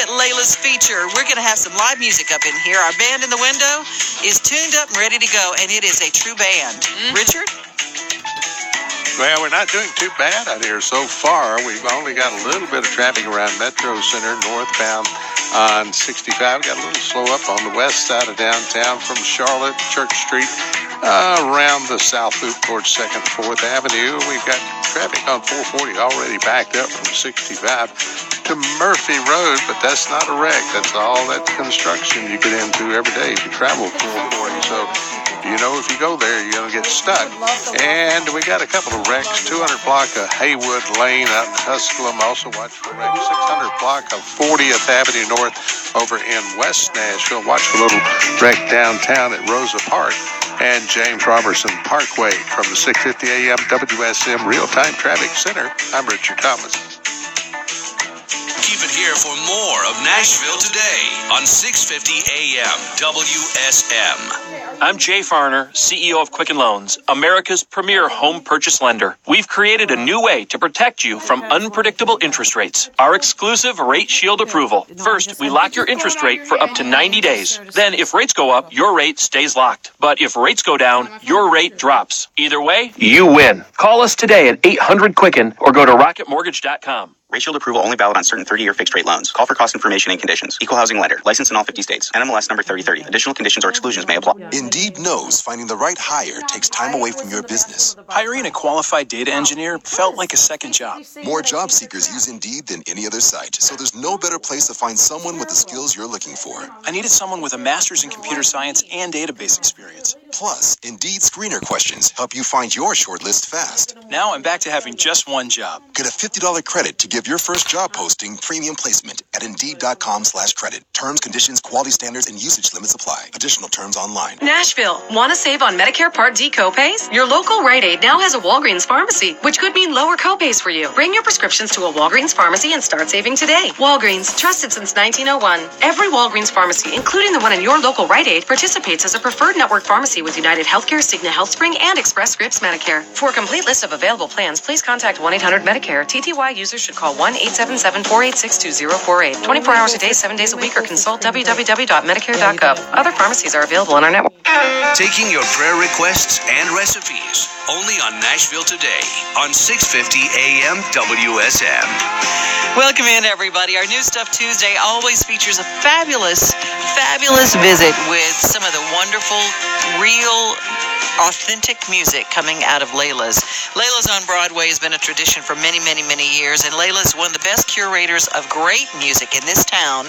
at Layla's feature. We're going to have some live music up in here. Our band in the window is tuned up and ready to go, and it is a true band. Richard? Well, we're not doing too bad out here so far. We've only got a little bit of traffic around Metro Center, northbound on 65. Got a little slow up on the west side of downtown from Charlotte, Church Street, around the South Loop towards 2nd and 4th Avenue. We've got traffic on 440 already backed up from 65 to Murphy Road, but that's not a wreck. That's all that construction you get into every day if you travel 440. So, you know, if you go there, you're going to get stuck. And we got a couple of wrecks, 200 block of Haywood Lane out in Tusculum. Also watch for wrecks, 600 block of 40th Avenue North over in West Nashville. Watch for a little wreck downtown at Rosa Park and James Robertson Parkway. From the 650 AM WSM Real-Time Traffic Center, I'm Richard Thomas. Keep it here for more of Nashville Today on 650 AM WSM. I'm Jay Farner, CEO of Quicken Loans, America's premier home purchase lender. We've created a new way to protect you from unpredictable interest rates. Our exclusive Rate Shield approval. First, we lock your interest rate for up to 90 days. Then, if rates go up, your rate stays locked. But if rates go down, your rate drops. Either way, you win. Call us today at 800-QUICKEN or go to rocketmortgage.com. Rate Shield approval only valid on certain 30-year fixed-rate loans. Call for cost information and conditions. Equal housing lender. Licensed in all 50 states. NMLS number 3030. Additional conditions or exclusions may apply. Indeed knows finding the right hire takes time away from your business. Hiring a qualified data engineer felt like a second job. More job seekers use Indeed than any other site, so there's no better place to find someone with the skills you're looking for. I needed someone with a master's in computer science and database experience. Plus, Indeed screener questions help you find your shortlist fast. Now I'm back to having just one job. Get a $50 credit to give your first job posting premium placement at Indeed.com/credit. Terms, conditions, quality standards, and usage limits apply. Additional terms online. Nashville, want to save on Medicare Part D copays? Your local Rite Aid now has a Walgreens pharmacy, which could mean lower copays for you. Bring your prescriptions to a Walgreens pharmacy and start saving today. Walgreens, trusted since 1901. Every Walgreens pharmacy, including the one in your local Rite Aid, participates as a preferred network pharmacy with United Healthcare, Cigna HealthSpring, and Express Scripts Medicare. For a complete list of available plans, please contact 1-800-MEDICARE. TTY users should call 1-877-486-2048. 24 hours a day, 7 days a week, or consult www.medicare.gov. Other pharmacies are available in our network. Taking your prayer requests and recipes only on Nashville Today on 650 AM WSM. Welcome in, everybody. Our New Stuff Tuesday always features a fabulous visit with some of the wonderful, real, authentic music coming out of Layla's. Layla's on Broadway has been a tradition for many, many, many years, and Layla's one of the best curators of great music in this town.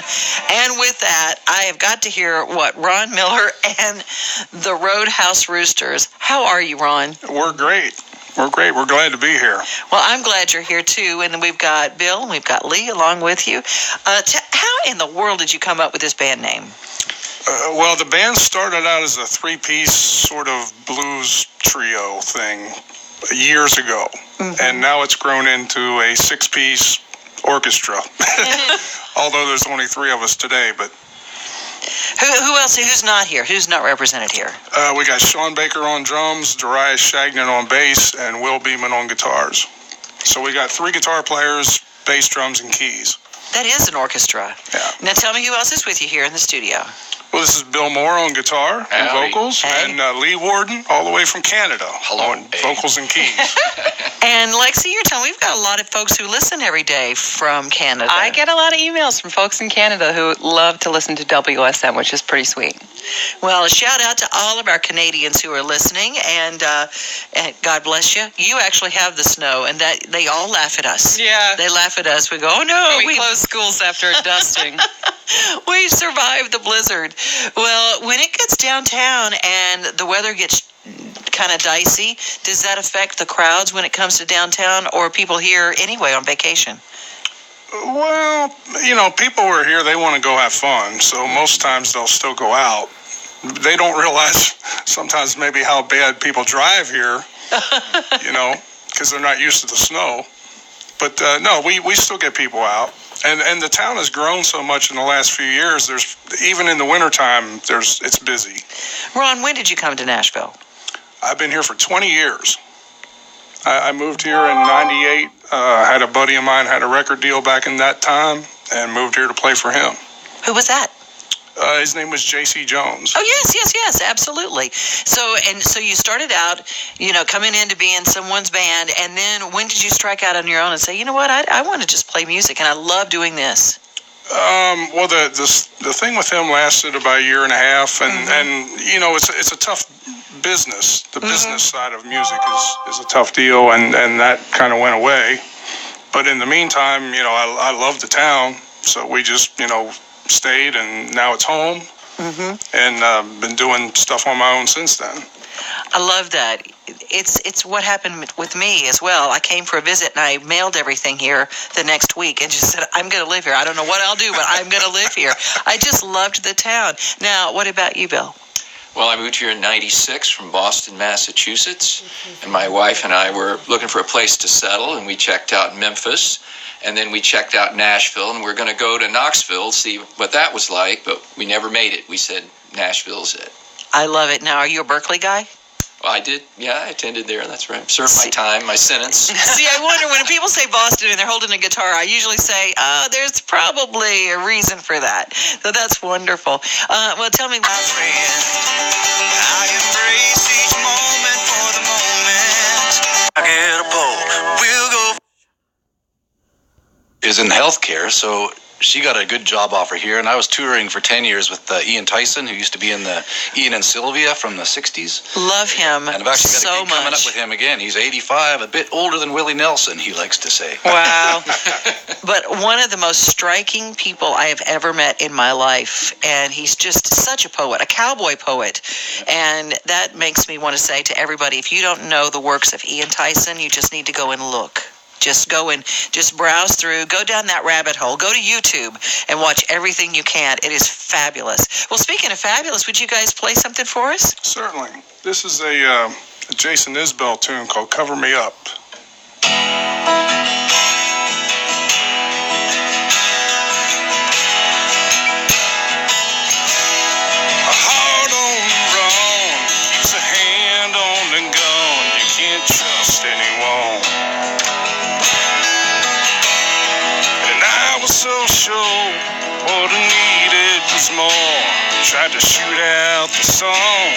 And with that, I have got to hear Ron Miller and the Roadhouse Roosters. How are you, Ron? We're great. We're great. We're glad to be here. Well, I'm glad you're here, too. And we've got Bill and we've got Lee along with you. How in the world did you come up with this band name? Well, the band started out as a three-piece sort of blues trio thing years ago. Mm-hmm. And now it's grown into a six-piece orchestra. Although there's only three of us today, but... Who else? Who's not here? Who's not represented here? We got Sean Baker on drums, Darius Shagnon on bass, and Will Beeman on guitars. So we got three guitar players, bass, drums, and keys. That is an orchestra. Yeah. Now tell me who else is with you here in the studio. Well, this is Bill Moore on guitar and vocals, and Lee Warden all the way from Canada on vocals and keys. And Lexi, you're telling me we've got a lot of folks who listen every day from Canada. I get a lot of emails from folks in Canada who love to listen to WSM, which is pretty sweet. Well, a shout out to all of our Canadians who are listening, and God bless you. You actually have the snow, and that they all laugh at us. Yeah. They laugh at us. We go, oh no. We close schools after a dusting. We survived the blizzard. Well, when it gets downtown and the weather gets kind of dicey, does that affect the crowds when it comes to downtown, or people here anyway on vacation? Well, people who are here, they want to go have fun, so most times they'll still go out. They don't realize sometimes maybe how bad people drive here, because they're not used to the snow. But no, we still get people out. And the town has grown so much in the last few years. There's even in the wintertime, it's busy. Ron, when did you come to Nashville? I've been here for 20 years. I moved here in '98. Had a buddy of mine had a record deal back in that time, and moved here to play for him. Who was that? His name was J.C. Jones. Oh, yes, absolutely. So you started out, coming in to be in someone's band, and then when did you strike out on your own and say, you know what, I want to just play music, and I love doing this? Well, the thing with him lasted about a year and a half, and it's a tough business. The business side of music is a tough deal, and that kind of went away. But in the meantime, I love the town, so we just, stayed, and now it's home, and been doing stuff on my own since then. I love that. It's what happened with me as well. I came for a visit, and I mailed everything here the next week and just said, I'm going to live here. I don't know what I'll do, but I'm going to live here. I just loved the town. Now, what about you, Bill? Well, I moved here in '96 from Boston, Massachusetts, and my wife and I were looking for a place to settle, and we checked out Memphis, and then we checked out Nashville, and we're going to go to Knoxville, see what that was like, but we never made it. We said Nashville's it. I love it. Now, are you a Berkeley guy? Well, I did. Yeah, I attended there. That's right. Served my time, my sentence. See, I wonder when people say Boston and they're holding a guitar, I usually say, there's probably a reason for that. So that's wonderful. Well, tell me, my friend, I embrace each moment for the moment. I get a pull. We'll go. Is in healthcare, so she got a good job offer here, and I was touring for 10 years with Ian Tyson, who used to be in the Ian and Sylvia from the 60s. Love him and I've actually so got a gig much. coming up with him again. He's 85, a bit older than Willie Nelson, he likes to say. Wow. But one of the most striking people I have ever met in my life, and he's just such a poet, a cowboy poet. And that makes me want to say to everybody, if you don't know the works of Ian Tyson, you just need to go and look. Just go and just browse through, go down that rabbit hole, go to YouTube and watch everything you can. It is fabulous. Well, speaking of fabulous, would you guys play something for us? Certainly. This is a Jason Isbell tune called Cover Me Up. A heart on the run, keeps a hand on the gun, you can't trust anyone. So sure what I needed was more. Tried to shoot out the song.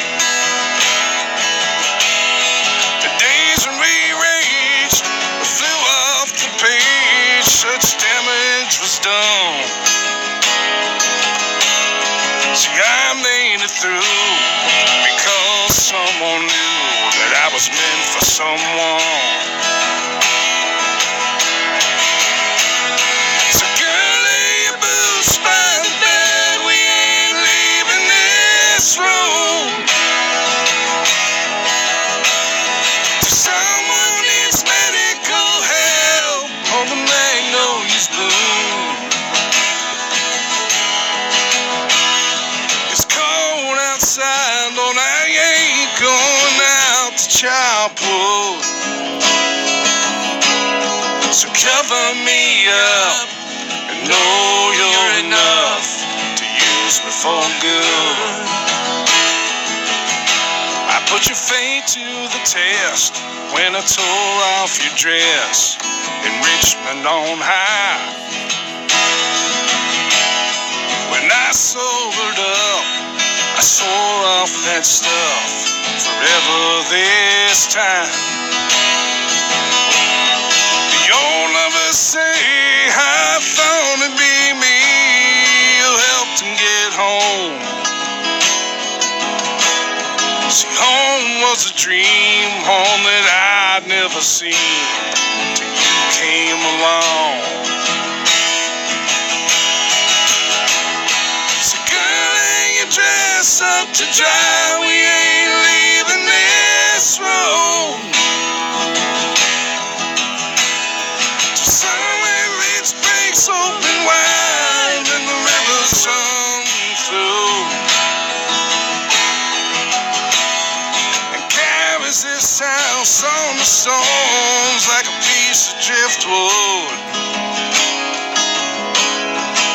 The days when we raged flew off the page. Such damage was done. See, I made it through because someone knew that I was meant for someone. So cover me up and know you're enough to use me for good. I put your fate to the test when I tore off your dress in Richmond on high. When I sobered up, I swore off that stuff forever this time. Say I thought it'd be me who helped him get home. See, home was a dream, home that I'd never seen till you came along. So girl, hang your dress up to dry, we ain't leaving this road. Open wide and the river's run through and carries this house on the stones like a piece of driftwood.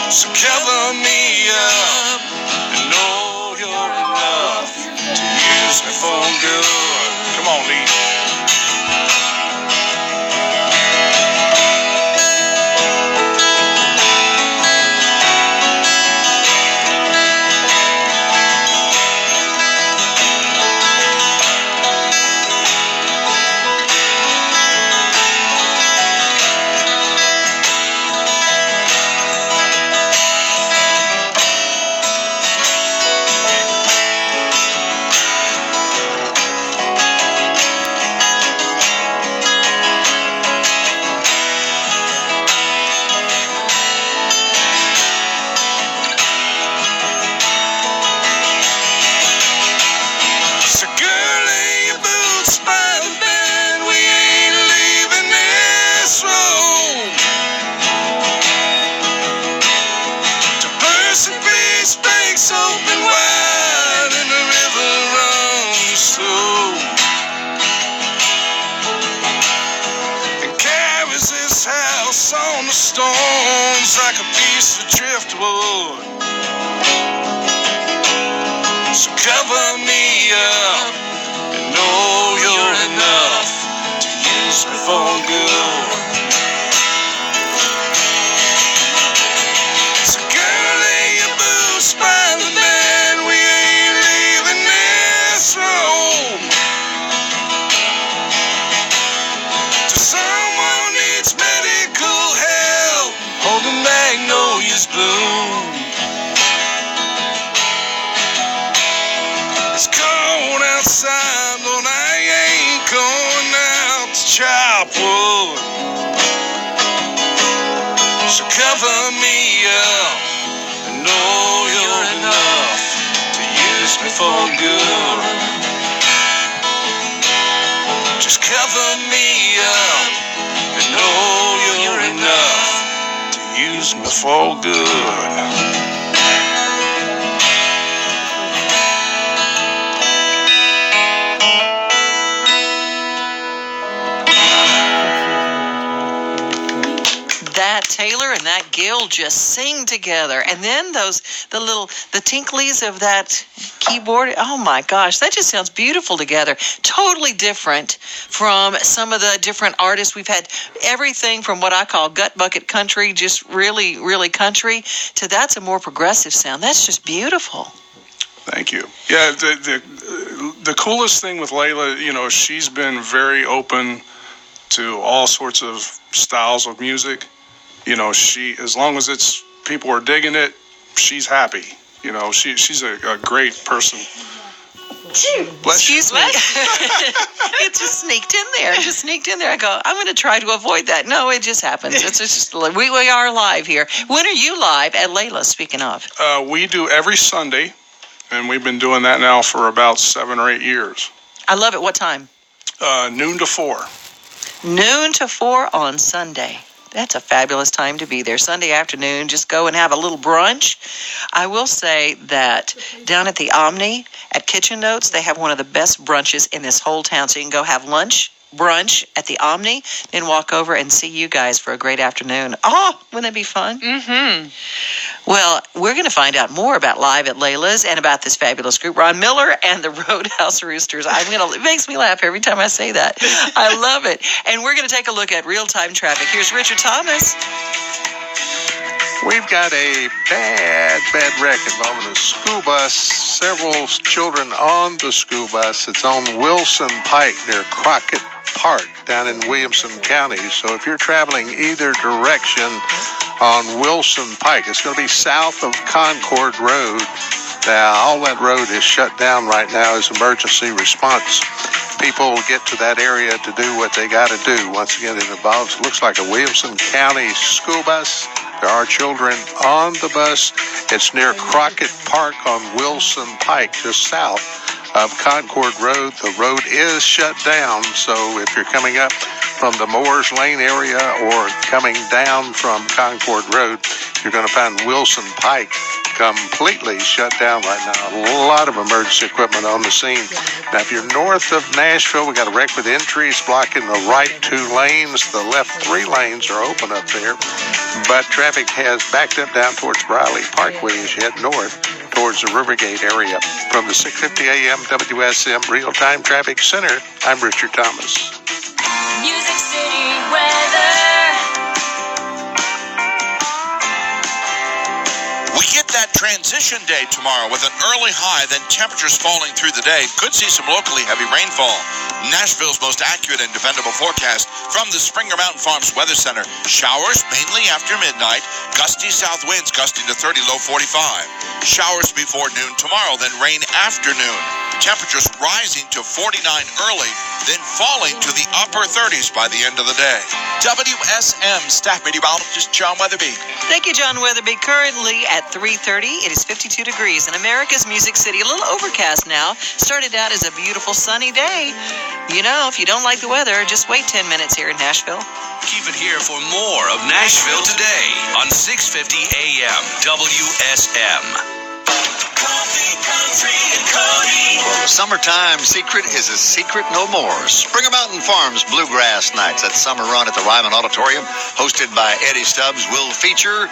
So cover me up and know you're enough to use me for good. Come on, Lee. cover me up and know you're enough to use me for good. So girl, lay your boots by the bed, we ain't leaving this room till someone needs medical help. Hold the magnolias bloom. It's cold outside, but I ain't going out to chop wood. So cover me up and know you're enough to use me for good. Just cover me up and know you're enough to use me for good. That Taylor and that Gil just sing together, and then the tinklies of that keyboard. Oh my gosh, that just sounds beautiful together. Totally different from some of the different artists we've had. Everything from what I call gut bucket country, just really, really country, to that's a more progressive sound. That's just beautiful. Thank you. Yeah, the coolest thing with Layla, you know, she's been very open to all sorts of styles of music. You know, as long as it's people are digging it, she's happy. You know, she's a great person. Excuse me. It just sneaked in there. I go, I'm going to try to avoid that. No, it just happens. It's just we are live here. When are you live at Layla, speaking of? We do every Sunday, and we've been doing that now for about 7 or 8 years. I love it. What time? Noon to 4. Noon to 4 on Sunday. That's a fabulous time to be there. Sunday afternoon, just go and have a little brunch. I will say that down at the Omni at Kitchen Notes, they have one of the best brunches in this whole town. So you can go have brunch at the Omni, then walk over and see you guys for a great afternoon. Oh, wouldn't that be fun? Mm-hmm. Well, we're going to find out more about Live at Layla's and about this fabulous group, Ron Miller and the Roadhouse Roosters. It makes me laugh every time I say that. I love it. And we're going to take a look at real-time traffic. Here's Richard Thomas. We've got a bad wreck involving a school bus. Several children on the school bus. It's on Wilson Pike near Crockett Park down in Williamson County. So if you're traveling either direction on Wilson Pike, it's going to be south of Concord Road. Now, all that road is shut down right now as emergency response. People get to that area to do what they got to do. Once again, it looks like a Williamson County school bus. There are children on the bus. It's near Crockett Park on Wilson Pike, just south of Concord Road. The road is shut down, so if you're coming up from the Moores Lane area or coming down from Concord Road, you're going to find Wilson Pike completely shut down right now. A lot of emergency equipment on the scene. Now, if you're north of Nashville, we got a wreck with entries blocking the right 2 lanes. The left 3 lanes are open up there, but traffic has backed up down towards Briley Parkway as you head north towards the Rivergate area. From the 650 AM WSM Real-Time Traffic Center, I'm Richard Thomas. Music City weather. We get that transition day tomorrow with an early high, then temperatures falling through the day. Could see some locally heavy rainfall. Nashville's most accurate and dependable forecast from the Springer Mountain Farms Weather Center. Showers mainly after midnight. Gusty south winds gusting to 30, low 45. Showers before noon tomorrow, then rain afternoon. Temperatures rising to 49 early, then falling to the upper 30s by the end of the day. WSM staff meteorologist John Weatherby. Thank you, John Weatherby. Currently at 3:30, it is 52 degrees in America's Music City. A little overcast now. Started out as a beautiful sunny day. You know, if you don't like the weather, just wait 10 minutes here in Nashville. Keep it here for more of Nashville Today on 650 AM WSM. Coffee, country, and Well, the summertime secret is a secret no more. Springer Mountain Farms Bluegrass Nights. That summer run at the Ryman Auditorium, hosted by Eddie Stubbs, will feature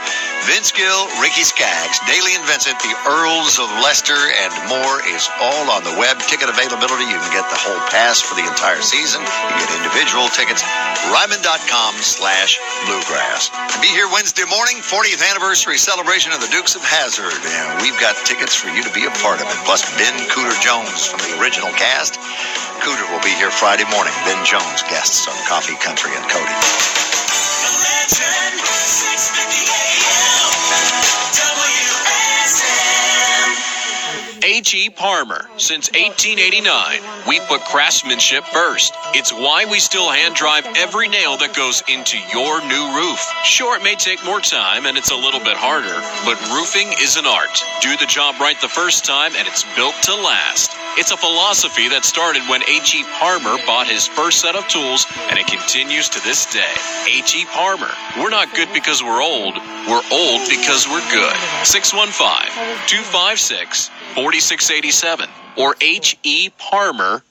Vince Gill, Ricky Skaggs, Daly and Vincent, the Earls of Leicester, and more is all on the web. Ticket availability, you can get the whole pass for the entire season. You can get individual tickets, ryman.com/bluegrass. And be here Wednesday morning, 40th anniversary celebration of the Dukes of Hazzard. And we've got tickets for you to be a part of it. Plus, Ben Cooter Jones from the original cast. Cooter will be here Friday morning. Ben Jones guests on Coffee, Country, and Cody. H.E. Parmer. Since 1889, we put craftsmanship first. It's why we still hand drive every nail that goes into your new roof. Sure, it may take more time and it's a little bit harder, but roofing is an art. Do the job right the first time and it's built to last. It's a philosophy that started when H.E. Parmer bought his first set of tools, and it continues to this day. H.E. Parmer. We're not good because we're old because we're good. 615-256-4687 or heparmer.com.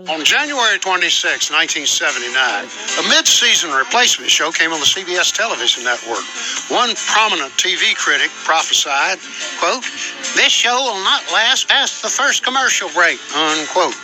On January 26, 1979, a mid-season replacement show came on the CBS television network. One prominent TV critic prophesied, quote, "This show will not last past the first commercial break," unquote.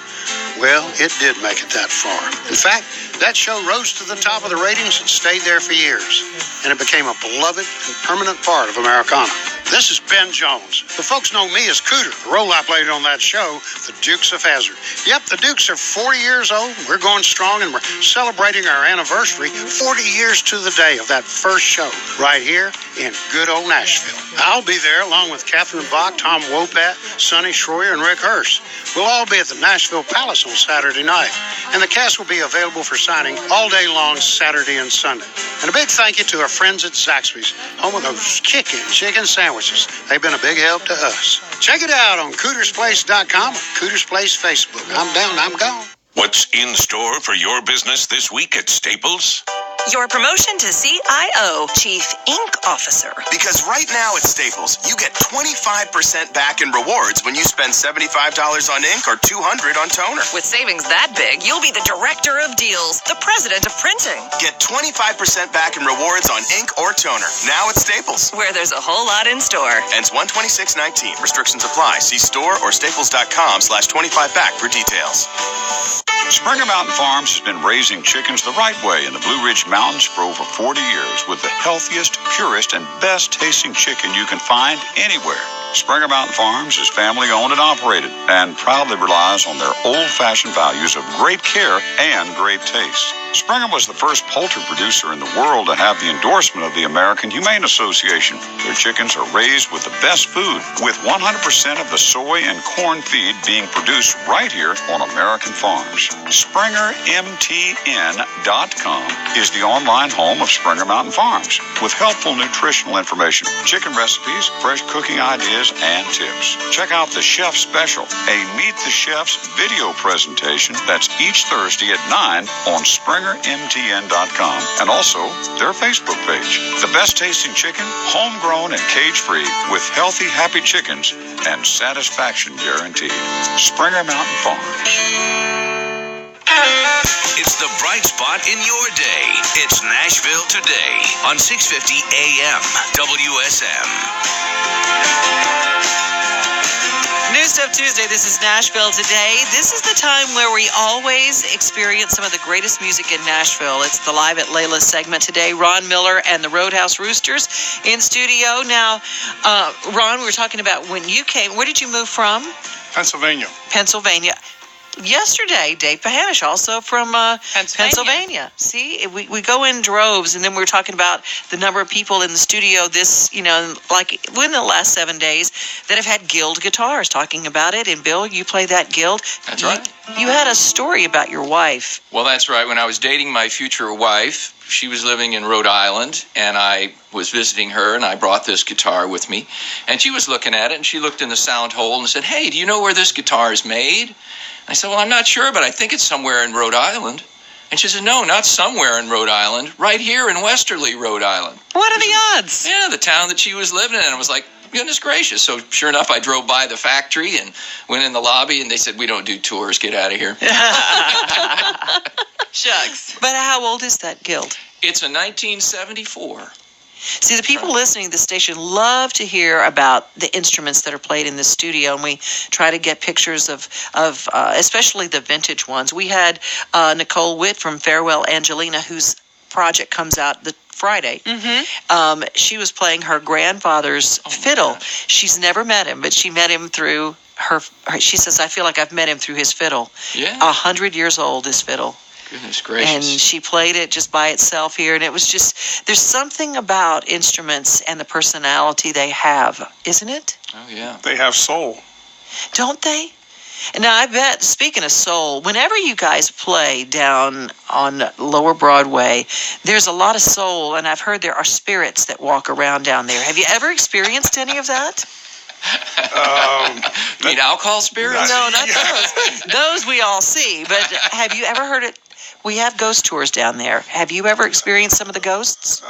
Well, it did make it that far. In fact, that show rose to the top of the ratings and stayed there for years. And it became a beloved and permanent part of Americana. This is Ben Jones. The folks know me as Cooter, the role I played on that show, the Dukes of Hazzard. Yep, the Dukes are 40 years old. We're going strong, and we're celebrating our anniversary 40 years to the day of that first show right here in good old Nashville. I'll be there along with Catherine Bach, Tom Wopat, Sonny Schroyer, and Rick Hurst. We'll all be at the Nashville Palace on Saturday night, and the cast will be available for signing all day long Saturday and Sunday. And a big thank you to our friends at Zaxby's, home of those chicken sandwiches. They've been a big help to us. Check it out on CootersPlace.com or Cooters Place Facebook. I'm down, I'm gone. What's in store for your business this week at Staples? Your promotion to CIO, Chief Ink Officer. Because right now at Staples, you get 25% back in rewards when you spend $75 on ink or $200 on toner. With savings that big, you'll be the Director of Deals, the President of Printing. Get 25% back in rewards on ink or toner. Now at Staples. Where there's a whole lot in store. Ends 1/26/19. Restrictions apply. See store or staples.com/25back for details. Springer Mountain Farms has been raising chickens the right way in the Blue Ridge Mountains for over 40 years with the healthiest, purest, and best tasting chicken you can find anywhere. Springer Mountain Farms is family owned and operated and proudly relies on their old-fashioned values of great care and great taste. Springer was the first poultry producer in the world to have the endorsement of the American Humane Association. Their chickens are raised with the best food, with 100% of the soy and corn feed being produced right here on American farms. SpringerMTN.com is the online home of Springer Mountain Farms, with helpful nutritional information, chicken recipes, fresh cooking ideas, and tips. Check out the Chef Special, a Meet the Chefs video presentation that's each Thursday at 9 on SpringerMTN.com and also their Facebook page. The best tasting chicken, homegrown and cage-free, with healthy, happy chickens and satisfaction guaranteed. Springer Mountain Farms. It's the bright spot in your day. It's Nashville Today on 650 AM WSM. New Stuff Tuesday. This is Nashville Today. This is the time where we always experience some of the greatest music in Nashville. It's the Live at Layla's segment today. Ron Miller and the Roadhouse Roosters in studio. Now, Ron, we were talking about when you came. Where did you move from? Pennsylvania. Yesterday, Dave Pahanish, also from Pennsylvania. See, we go in droves, and then we were talking about the number of people in the studio this, like within the last 7 days that have had Guild guitars talking about it. And Bill, you play that Guild. That's right. You had a story about your wife. Well, that's right. When I was dating my future wife, she was living in Rhode Island, and I was visiting her, and I brought this guitar with me. And she was looking at it, and she looked in the sound hole and said, "Hey, do you know where this guitar is made?" I said, "Well, I'm not sure, but I think it's somewhere in Rhode Island." And she said, "No, not somewhere in Rhode Island, right here in Westerly, Rhode Island." What are the odds? Yeah, the town that she was living in. I was like, goodness gracious. So sure enough, I drove by the factory and went in the lobby, and they said, we don't do tours. Get out of here. Shucks. But how old is that guild? It's a 1974. See, the people listening to the station love to hear about the instruments that are played in the studio, and we try to get pictures of especially the vintage ones. We had Nicole Witt from Farewell Angelina, whose project comes out the Friday. She was playing her grandfather's fiddle. She's never met him, but she met him through her. She says, I feel like I've met him through his fiddle. Yeah. 100 years old, his fiddle. Goodness gracious. And she played it just by itself here. And it was just, there's something about instruments and the personality they have, isn't it? Oh, yeah. They have soul. Don't they? And now I bet, speaking of soul, whenever you guys play down on Lower Broadway, there's a lot of soul. And I've heard there are spirits that walk around down there. Have you ever experienced any of that? You mean alcohol spirits? No, not those. Those we all see. But have you ever heard it? We have ghost tours down there. Have you ever experienced some of the ghosts?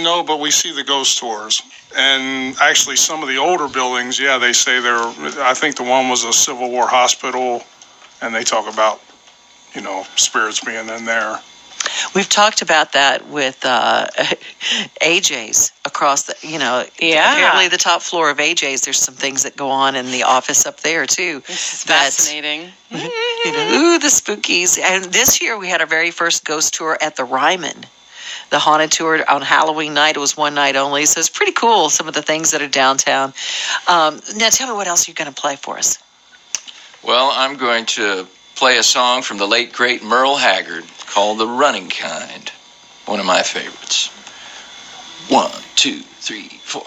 No, but we see the ghost tours. And actually, some of the older buildings, yeah, they say I think the one was a Civil War hospital, and they talk about, spirits being in there. We've talked about that with AJ's across the, apparently the top floor of AJ's, there's some things that go on in the office up there, too. It's fascinating. Ooh, the spookies. And this year we had our very first ghost tour at the Ryman. The haunted tour on Halloween night. It was one night only, so it's pretty cool, some of the things that are downtown. Now tell me what else you're going to play for us. Well, I'm going to play a song from the late, great Merle Haggard called The Running Kind. One of my favorites. 1, 2, 3, 4.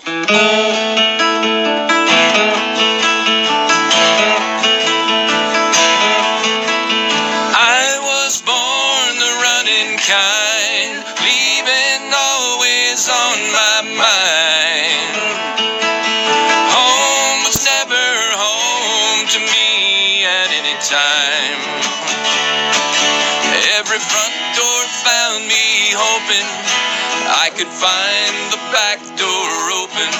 I was born the running kind, leaving always on my mind. Home was never home to me at any time. Every front door found me hoping I could find the back door open.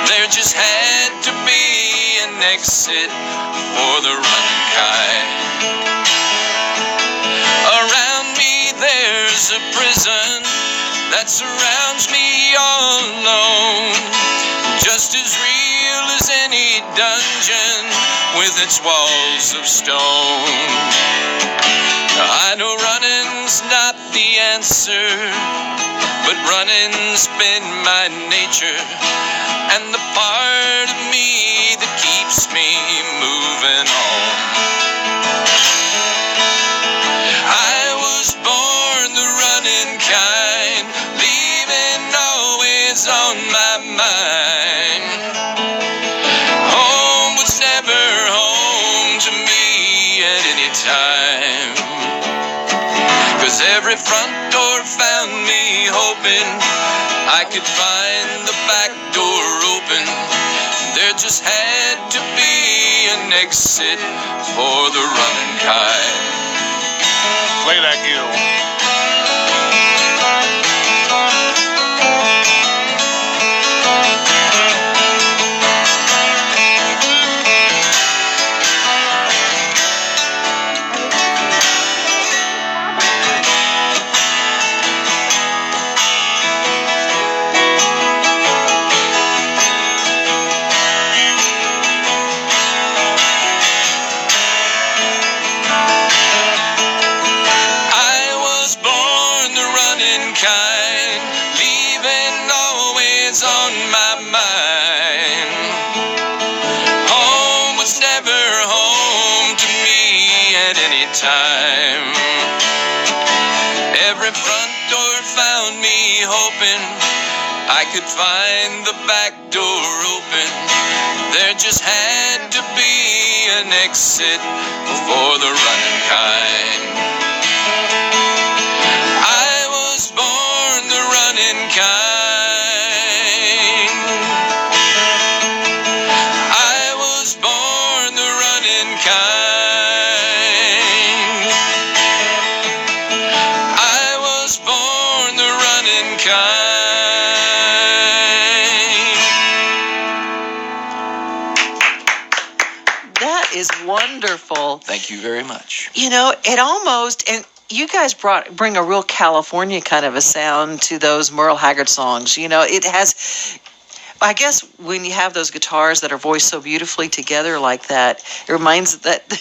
There just had to be an exit for the running kind. Around me there's a prison that surrounds me all alone, just as real as any dungeon with its walls of stone. I know running's not the answer, but running's been my nature, and the part of me that keeps me moving on. I was born the running kind, leaving always on my mind. Home was never home to me at any time. 'Cause every front door found me hoping I could find the back door open. There just had to be an exit for the running kind. Play that, Gil. Kind, leaving always on my mind. Home was never home to me at any time. Every front door found me hoping I could find the back door open. There just had to be an exit for the running kind. Born the running kind. I was born the running kind. I was born the running kind. That is wonderful. Thank you very much. You know, it almost, and you guys bring a real California kind of a sound to those Merle Haggard songs. You know, it has, I guess when you have those guitars that are voiced so beautifully together like that, it reminds that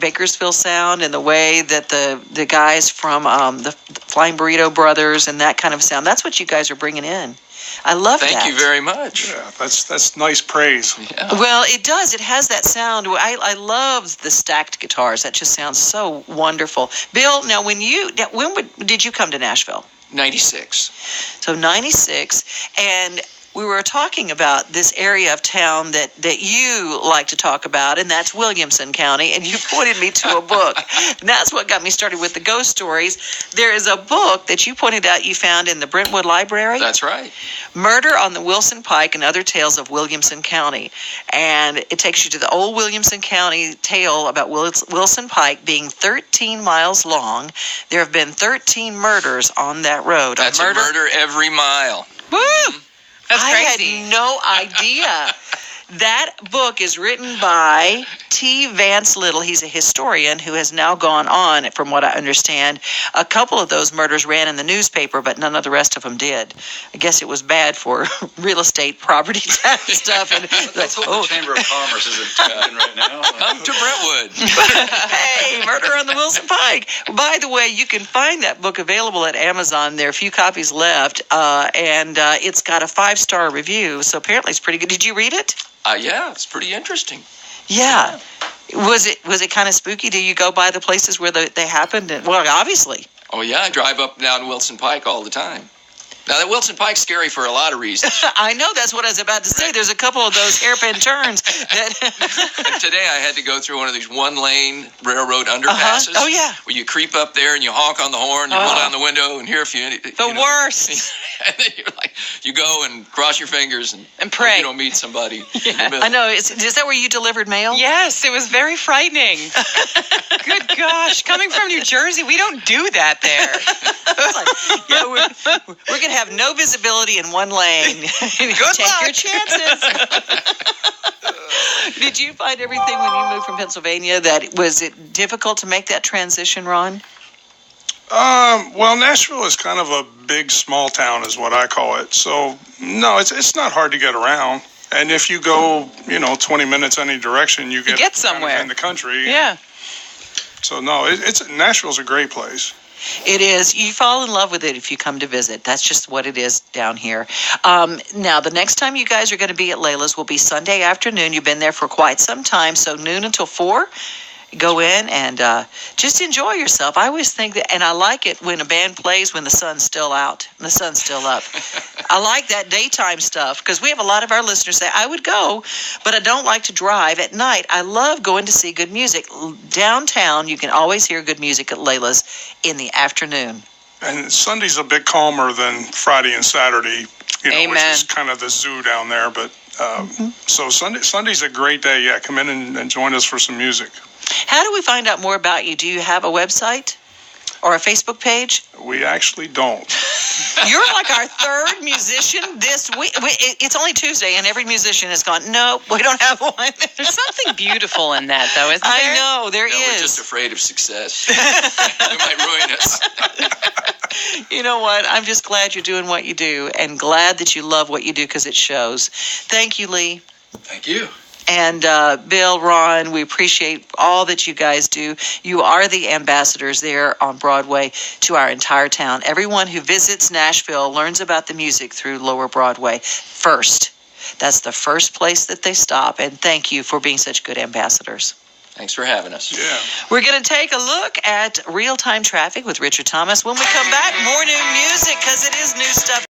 Bakersfield sound and the way that the guys from the Flying Burrito Brothers and that kind of sound, that's what you guys are bringing in. I love that. Thank you very much. Yeah, that's nice praise. Yeah. Well, it does. It has that sound. I love the stacked guitars. That just sounds so wonderful. Bill, now when did you come to Nashville? 96. So 96, and we were talking about this area of town that you like to talk about, and that's Williamson County, and you pointed me to a book. And that's what got me started with the ghost stories. There is a book that you pointed out you found in the Brentwood Library. That's right. Murder on the Wilson Pike and Other Tales of Williamson County. And it takes you to the old Williamson County tale about Wilson Pike being 13 miles long. There have been 13 murders on that road. That's a murder every mile. Woo! That's I crazy. had no idea. That book is written by T. Vance Little. He's a historian who has now gone on, from what I understand. A couple of those murders ran in the newspaper, but none of the rest of them did. I guess it was bad for real estate, property tax stuff. And That's what the Chamber of Commerce is attempting right now. Come to Brentwood. Hey, Murder on the Wilson Pike. By the way, you can find that book available at Amazon. There are a few copies left, and it's got a 5-star review, so apparently it's pretty good. Did you read it? Yeah, it's pretty interesting. Yeah. Was it kind of spooky? Do you go by the places where they happened? Well, obviously. Oh, yeah, I drive up and down Wilson Pike all the time. Now, that Wilson Pike's scary for a lot of reasons. I know, that's what I was about to say. There's a couple of those hairpin turns that... And today I had to go through one of these one-lane railroad underpasses. Oh, yeah. Where you creep up there and you honk on the horn, you roll down the window and hear if you... Worst. And then you go and cross your fingers and pray. hope you don't meet somebody. Yeah. I know. Is that where you delivered mail? Yes, it was very frightening. Good gosh, coming from New Jersey, we don't do that there. We're going to have no visibility in one lane. Take your chances. Did you find everything when you moved from Pennsylvania was it difficult to make that transition, Ron? Well, Nashville is kind of a big, small town is what I call it. So, no, it's not hard to get around. And if you go, 20 minutes any direction, you get somewhere kind of in the country. Yeah. So, no, Nashville's a great place. It is. You fall in love with it if you come to visit. That's just what it is down here. Now, the next time you guys are going to be at Layla's will be Sunday afternoon. You've been there for quite some time, so noon until 4. Go in and just enjoy yourself. I always think that, and I like it when a band plays when the sun's still out and the sun's still up. I like that daytime stuff because we have a lot of our listeners say, I would go, but I don't like to drive at night. I love going to see good music. Downtown, you can always hear good music at Layla's in the afternoon. And Sunday's a bit calmer than Friday and Saturday, Amen. Which is kind of the zoo down there. But so Sunday's a great day. Yeah, come in and join us for some music. How do we find out more about you? Do you have a website or a Facebook page? We actually don't. You're like our third musician this week. It's only Tuesday, and every musician has gone, no, we don't have one. There's something beautiful in that, though, isn't there? I know, there is. We're just afraid of success. It might ruin us. You know what? I'm just glad you're doing what you do, and glad that you love what you do because it shows. Thank you, Lee. Thank you. And Bill, Ron, we appreciate all that you guys do. You are the ambassadors there on Broadway to our entire town. Everyone who visits Nashville learns about the music through Lower Broadway first. That's the first place that they stop. And thank you for being such good ambassadors. Thanks for having us. Yeah. We're going to take a look at real-time traffic with Richard Thomas. When we come back, more new music because it is new stuff.